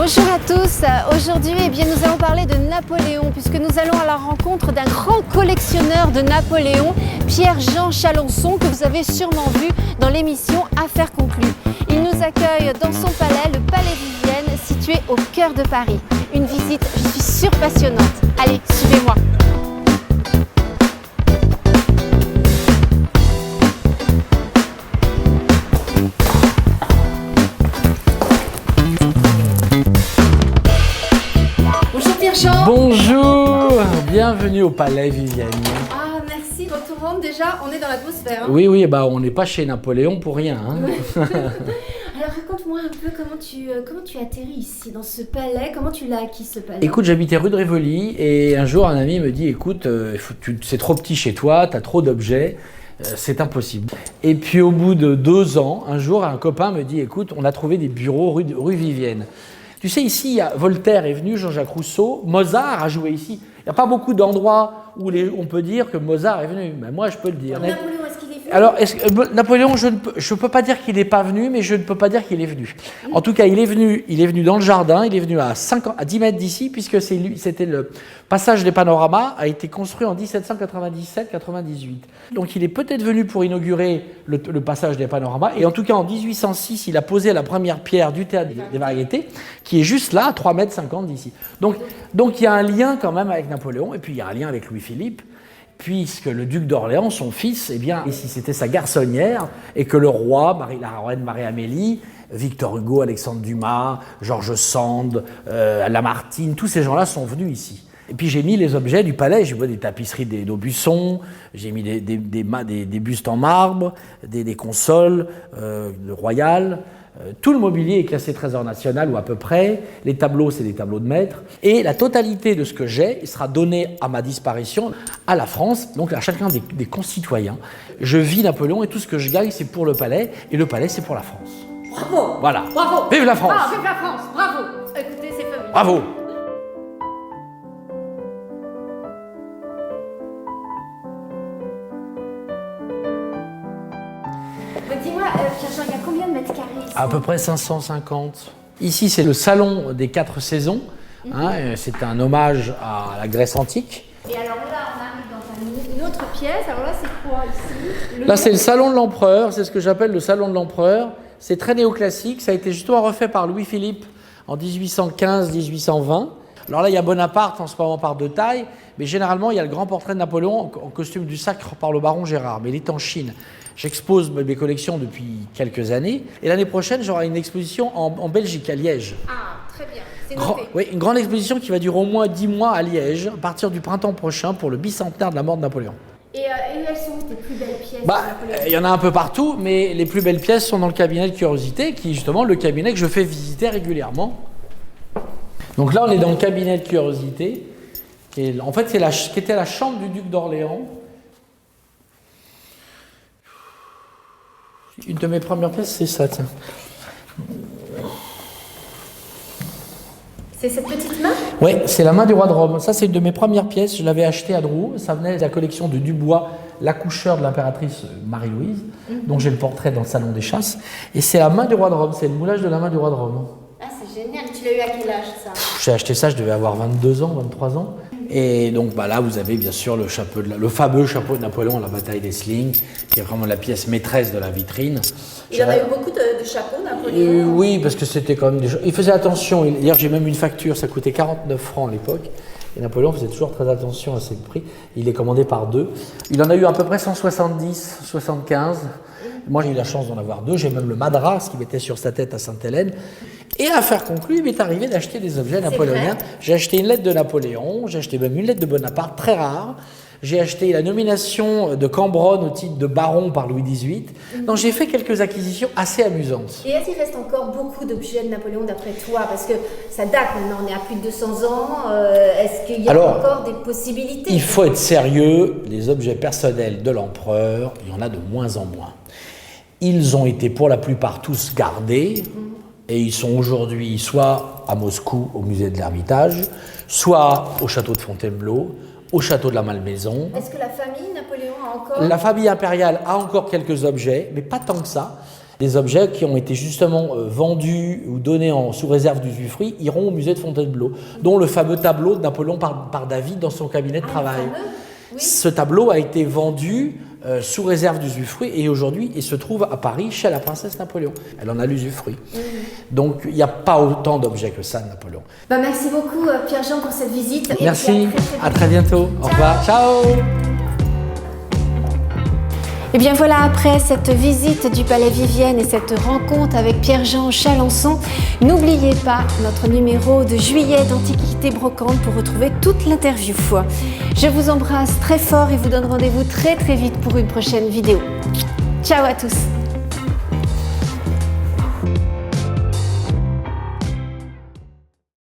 Bonjour à tous, aujourd'hui nous allons parler de Napoléon puisque nous allons à la rencontre d'un grand collectionneur de Napoléon, Pierre-Jean Chalençon, que vous avez sûrement vu dans l'émission Affaires conclues. Il nous accueille dans son palais, le Palais Vivienne, situé au cœur de Paris. Une visite, je suis sûre, passionnante. Allez, suivez-moi. Bonjour, bienvenue au Palais Vivienne. Ah merci, votre room déjà, on est dans l'atmosphère. Hein. Oui, on n'est pas chez Napoléon pour rien. Hein. Alors raconte-moi un peu comment tu atterris ici, dans ce palais, comment tu l'as acquis ce palais? Écoute, j'habitais rue de Rivoli et un jour un ami me dit, écoute, c'est trop petit chez toi, tu as trop d'objets, c'est impossible. Et puis au bout de 2 ans, un jour un copain me dit, écoute, on a trouvé des bureaux rue Vivienne. Tu sais, ici, Voltaire est venu, Jean-Jacques Rousseau, Mozart a joué ici. Il n'y a pas beaucoup d'endroits où on peut dire que Mozart est venu. Mais moi, je peux le dire. Napoléon, est-ce qu'il est venu? Alors, Napoléon, je ne peux pas dire qu'il n'est pas venu, mais je ne peux pas dire qu'il est venu. En tout cas, il est venu dans le jardin, il est venu à 10 mètres d'ici, puisque c'était le passage des panoramas, a été construit en 1797-98. Donc, il est peut-être venu pour inaugurer le passage des panoramas, et en tout cas, en 1806, il a posé la première pierre du théâtre des variétés, qui est juste là, à 3,50 mètres d'ici. Donc, il y a un lien quand même avec Napoléon, et puis il y a un lien avec Louis-Philippe, puisque le duc d'Orléans, son fils, ici c'était sa garçonnière, et que le roi, la reine Marie-Amélie, Victor Hugo, Alexandre Dumas, George Sand, Lamartine, tous ces gens-là sont venus ici. Et puis j'ai mis les objets du palais, j'ai mis des tapisseries d'Aubusson, j'ai mis des bustes en marbre, des consoles royales. Tout le mobilier est classé trésor national, ou à peu près. Les tableaux, c'est des tableaux de maître. Et la totalité de ce que j'ai sera donnée à ma disparition à la France, donc à chacun des concitoyens. Je vis Napoléon et tout ce que je gagne, c'est pour le palais. Et le palais, c'est pour la France. Bravo! Voilà. Bravo! Vive la France! Ah, vive la France! Bravo! Écoutez, c'est fabuleux. Bravo! Dis-moi, Pierre-Jean, il y a combien de mètres carrés ici? À peu près 550. Ici, c'est le salon des 4 saisons. C'est un hommage à la Grèce antique. Et alors là, on arrive dans une autre pièce. Alors là, c'est quoi ici? Là, c'est le salon de l'empereur. C'est ce que j'appelle le salon de l'empereur. C'est très néoclassique. Ça a été justement refait par Louis-Philippe en 1815-1820. Alors là, il y a Bonaparte en ce moment par 2 tailles. Mais généralement, il y a le grand portrait de Napoléon en costume du sacre par le baron Gérard. Mais il est en Chine. J'expose mes collections depuis quelques années. Et l'année prochaine, j'aurai une exposition en Belgique, à Liège. Ah, très bien. C'est noté. Oui, une grande exposition qui va durer au moins 10 mois à Liège, à partir du printemps prochain, pour le bicentenaire de la mort de Napoléon. Et elles sont tes plus belles pièces de Napoléon? Il y en a un peu partout, mais les plus belles pièces sont dans le cabinet de curiosité, qui est justement le cabinet que je fais visiter régulièrement. Donc là, on est dans le cabinet de curiosité, qui était la chambre du duc d'Orléans. Une de mes premières pièces, c'est ça, tiens. C'est cette petite main? Oui, c'est la main du roi de Rome. Ça, c'est une de mes premières pièces. Je l'avais achetée à Drouot. Ça venait de la collection de Dubois, l'accoucheur de l'impératrice Marie-Louise, dont j'ai le portrait dans le salon des chasses. Et c'est la main du roi de Rome. C'est le moulage de la main du roi de Rome. Ah, c'est génial. Tu l'as eu à quel âge, ça? J'ai acheté ça, je devais avoir 22 ans, 23 ans. Et donc là, vous avez bien sûr le fameux chapeau de Napoléon à la bataille d'Essling, qui est vraiment la pièce maîtresse de la vitrine. Il y en a eu beaucoup de chapeaux, Napoléon? Oui, parce que c'était quand même il faisait attention. Hier, j'ai même une facture, ça coûtait 49 francs à l'époque. Et Napoléon faisait toujours très attention à ses prix. Il est commandé par 2. Il en a eu à peu près 170, 75. Moi, j'ai eu la chance d'en avoir 2. J'ai même le madras qui mettait sur sa tête à Sainte-Hélène. Et à faire conclure, il m'est arrivé d'acheter des objets napoléoniens. J'ai acheté une lettre de Napoléon, j'ai acheté même une lettre de Bonaparte, très rare. J'ai acheté la nomination de Cambronne au titre de baron par Louis XVIII. Donc j'ai fait quelques acquisitions assez amusantes. Et est-ce qu'il reste encore beaucoup d'objets de Napoléon d'après toi? Parce que ça date maintenant, on est à plus de 200 ans. Est-ce qu'il y a encore des possibilités? Il faut être sérieux, les objets personnels de l'empereur, il y en a de moins en moins. Ils ont été pour la plupart tous gardés. Et ils sont aujourd'hui soit à Moscou, au musée de l'Ermitage, soit au château de Fontainebleau, au château de la Malmaison. Est-ce que la famille Napoléon a encore... La famille impériale a encore quelques objets, mais pas tant que ça. des objets qui ont été justement vendus ou donnés sous réserve d'usufruit iront au musée de Fontainebleau, dont le fameux tableau de Napoléon par David dans son cabinet de travail. Oui. Ce tableau a été vendu sous réserve d'usufruit et aujourd'hui il se trouve à Paris chez la princesse Napoléon. Elle en a l'usufruit. Donc il n'y a pas autant d'objets que ça de Napoléon. Merci beaucoup Pierre-Jean pour cette visite. Merci, à très bientôt. Au revoir. Ciao. Et bien voilà, après cette visite du Palais Vivienne et cette rencontre avec Pierre-Jean Chalençon, n'oubliez pas notre numéro de juillet d'Antiquité Brocante pour retrouver toute l'interview. Je vous embrasse très fort et vous donne rendez-vous très vite pour une prochaine vidéo. Ciao à tous.